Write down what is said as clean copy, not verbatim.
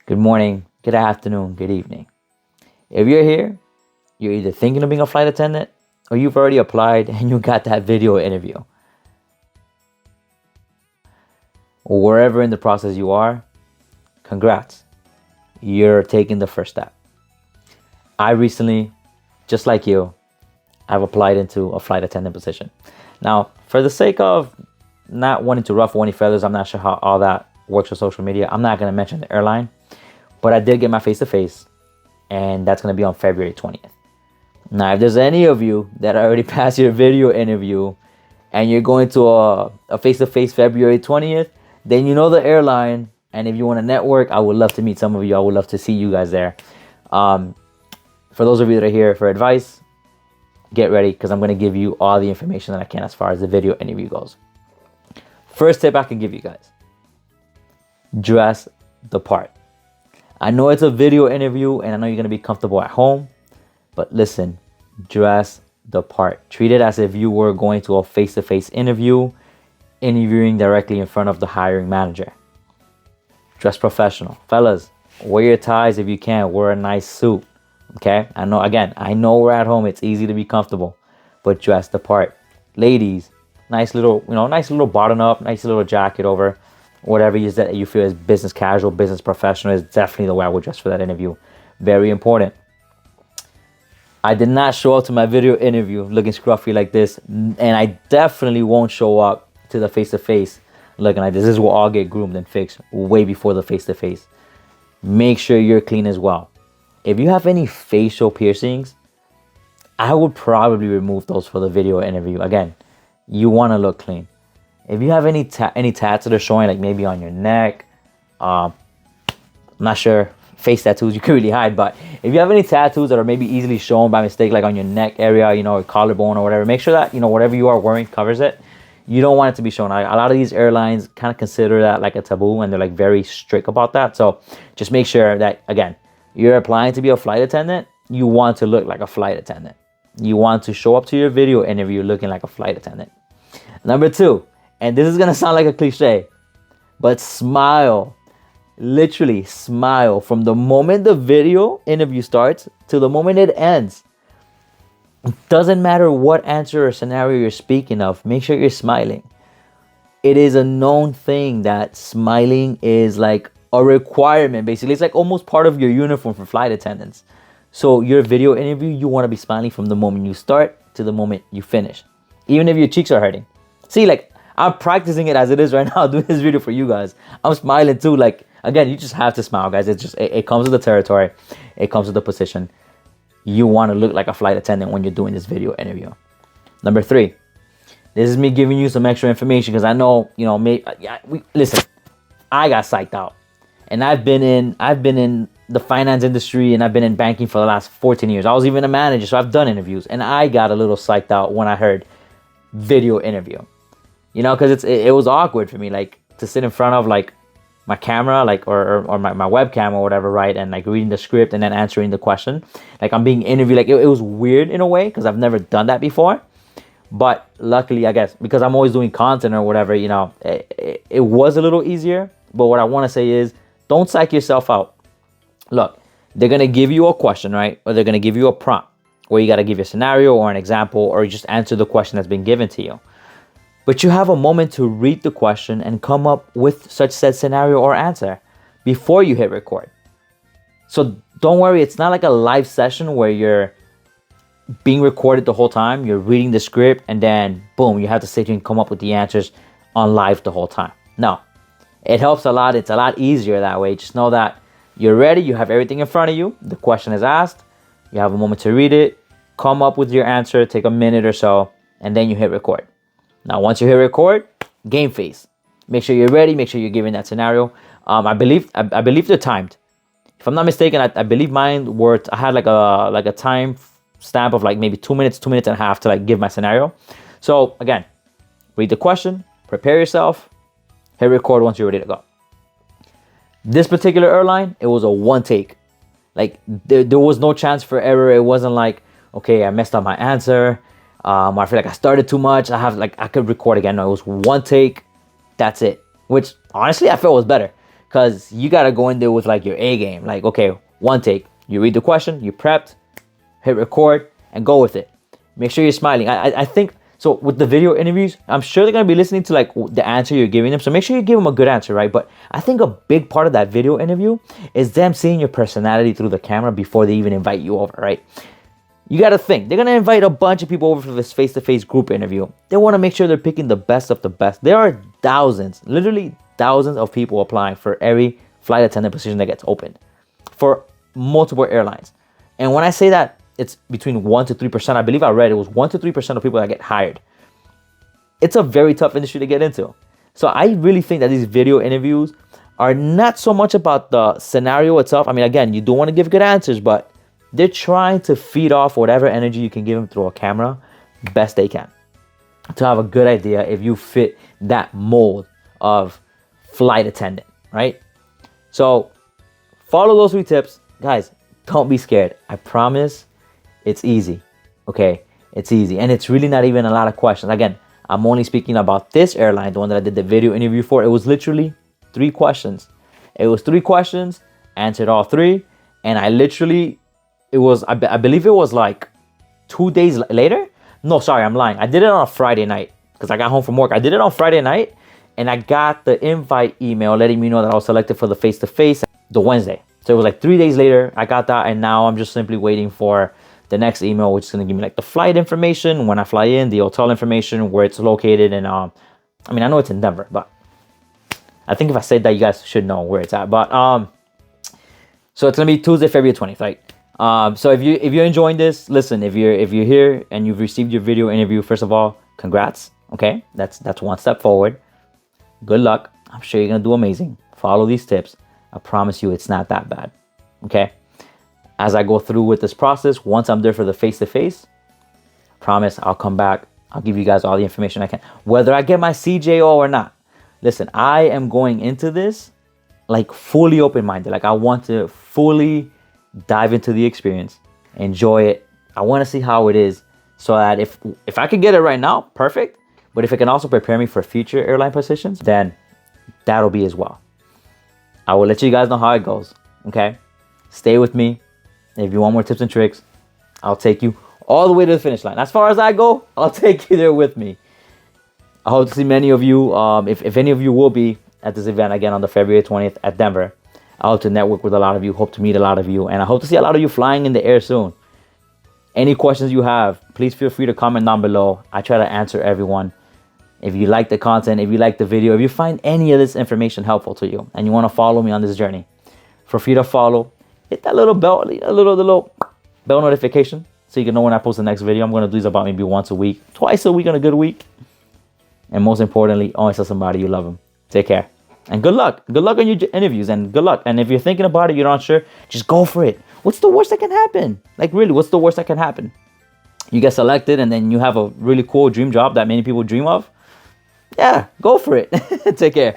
good morning, good afternoon, good evening. If you're here, you're either thinking of being a flight attendant or you've already applied and you got that video interview. Or wherever in the process you are, congrats. You're taking the first step. I recently, just like you, I've applied into a flight attendant position. Now, for the sake of not wanting to ruffle any feathers, I'm not sure how all that works with social media. I'm not going to mention the airline, but I did get my face-to-face, and that's going to be on February 20th. Now, if there's any of you that already passed your video interview and you're going to a face-to-face February 20th, then you know the airline. And if you want to network, I would love to meet some of you. I would love to see you guys there. For those of you that are here for advice, get ready, because I'm going to give you all the information that I can as far as the video interview goes. First tip I can give you guys: dress the part. I know it's a video interview and I know you're going to be comfortable at home, but listen, dress the part. Treat it as if you were going to a face-to-face interview, interviewing directly in front of the hiring manager. Dress professional. Fellas, wear your ties if you can. Wear a nice suit. Okay? I know we're at home. It's easy to be comfortable, but dress the part. Ladies, nice little button up, nice little jacket over. Whatever it is that you feel is business casual, business professional is definitely the way I would dress for that interview. Very important. I did not show up to my video interview looking scruffy like this, and I definitely won't show up to the face-to-face looking like this. This will all get groomed and fixed way before the face-to-face. Make sure you're clean as well. If you have any facial piercings, I would probably remove those for the video interview. Again, you want to look clean. If you have any tats that are showing, like maybe on your neck, I'm not sure, face tattoos you can really hide, but if you have any tattoos that are maybe easily shown by mistake, like on your neck area, or collarbone or whatever, make sure that, whatever you are wearing covers it. You don't want it to be shown. A lot of these airlines kind of consider that like a taboo, and they're like very strict about that. So just make sure that, again, you're applying to be a flight attendant. You want to look like a flight attendant. You want to show up to your video interview looking like a flight attendant. Number 2, and this is going to sound like a cliche, but smile. Literally smile from the moment the video interview starts to the moment it ends. It doesn't matter what answer or scenario you're speaking of, make sure you're smiling. It is a known thing that smiling is like a requirement, basically. It's like almost part of your uniform for flight attendants. So your video interview, you want to be smiling from the moment you start to the moment you finish, even if your cheeks are hurting. See, like, I'm practicing it as it is right now, doing this video for you guys. I'm smiling too. Like, again, you just have to smile, guys. It's just, it comes with the territory. It comes with the position. You want to look like a flight attendant when you're doing this video interview. Number 3, this is me giving you some extra information, because I know, listen, I got psyched out, and I've been in the finance industry, and I've been in banking for the last 14 years. I was even a manager, so I've done interviews, and I got a little psyched out when I heard video interview, because it was awkward for me, like, to sit in front of like my camera, like, or my webcam or whatever, right, and like reading the script and then answering the question, like I'm being interviewed. Like, it was weird in a way, because I've never done that before. But luckily, I guess, because I'm always doing content or whatever, it was a little easier. But what I want to say is, don't psych yourself out. Look, they're going to give you a question, right? Or they're going to give you a prompt where you got to give a scenario or an example, or just answer the question that's been given to you. But you have a moment to read the question and come up with such said scenario or answer before you hit record. So don't worry, it's not like a live session where you're being recorded the whole time. You're reading the script and then boom, you have to sit here and come up with the answers on live the whole time. No, it helps a lot. It's a lot easier that way. Just know that you're ready. You have everything in front of you. The question is asked. You have a moment to read it, come up with your answer, take a minute or so, and then you hit record. Now, once you hit record, game face. Make sure you're ready. Make sure you're giving that scenario. I believe they're timed. If I'm not mistaken, I believe mine were. I had like a time stamp of like maybe 2 minutes, 2 minutes and a half to like give my scenario. So again, read the question, prepare yourself, hit record once you're ready to go. This particular airline, it was a one take. Like there was no chance for error. It wasn't like, okay, I messed up my answer. I feel like I started too much. I could record again. No, it was one take. That's it. Which honestly, I felt was better, because you got to go in there with like your A game. Like, okay, one take, you read the question, you prepped, hit record, and go with it. Make sure you're smiling. I think, so with the video interviews, I'm sure they're going to be listening to like the answer you're giving them. So make sure you give them a good answer, right? But I think a big part of that video interview is them seeing your personality through the camera before they even invite you over, right? You got to think, they're going to invite a bunch of people over for this face-to-face group interview. They want to make sure they're picking the best of the best. There are thousands, literally thousands of people applying for every flight attendant position that gets opened for multiple airlines. And when I say that, it's between 1 to 3%. I believe I read it was 1 to 3% of people that get hired. It's a very tough industry to get into. So I really think that these video interviews are not so much about the scenario itself. I mean, again, you don't want to give good answers, but they're trying to feed off whatever energy you can give them through a camera best they can, to have a good idea if you fit that mold of flight attendant, right? So follow those 3 tips. Guys, don't be scared. I promise it's easy, okay? It's easy, and it's really not even a lot of questions. Again, I'm only speaking about this airline, the one that I did the video interview for. It was literally 3 questions. It was 3 questions, answered all 3, and I literally, it was, I believe it was like 2 days later. No, sorry, I'm lying. I did it on a Friday night because I got home from work. I did it on Friday night, and I got the invite email letting me know that I was selected for the face-to-face the Wednesday. So it was like 3 days later, I got that, and now I'm just simply waiting for the next email, which is going to give me like the flight information, when I fly in, the hotel information, where it's located, and I mean, I know it's in Denver, but I think if I said that, you guys should know where it's at. But so it's gonna be Tuesday, February 20th, right? So if you're enjoying this, listen, if you're here and you've received your video interview, first of all, congrats. Okay, that's one step forward. Good luck. I'm sure you're gonna do amazing. Follow these tips. I promise you, it's not that bad. Okay. As I go through with this process, once I'm there for the face-to-face, promise I'll come back. I'll give you guys all the information I can, whether I get my CJO or not. Listen, I am going into this like fully open-minded. Like I want to fully dive into the experience, enjoy it. I want to see how it is, so that if I can get it right now, perfect. But if it can also prepare me for future airline positions, then that'll be as well. I will let you guys know how it goes. Okay, stay with me. If you want more tips and tricks, I'll take you all the way to the finish line. As far as I go, I'll take you there with me. I hope to see many of you, if any of you will be at this event again on the February 20th at Denver. I hope to network with a lot of you, hope to meet a lot of you, and I hope to see a lot of you flying in the air soon. Any questions you have, please feel free to comment down below. I try to answer everyone. If you like the content, if you like the video, if you find any of this information helpful to you and you want to follow me on this journey, feel free to follow. Hit that little bell, the little bell notification so you can know when I post the next video. I'm going to do these about maybe once a week, twice a week on a good week. And most importantly, always tell somebody you love them. Take care. And good luck. Good luck on your interviews, and good luck. And if you're thinking about it, you're not sure, just go for it. What's the worst that can happen? Like really, what's the worst that can happen? You get selected and then you have a really cool dream job that many people dream of. Yeah, go for it. Take care.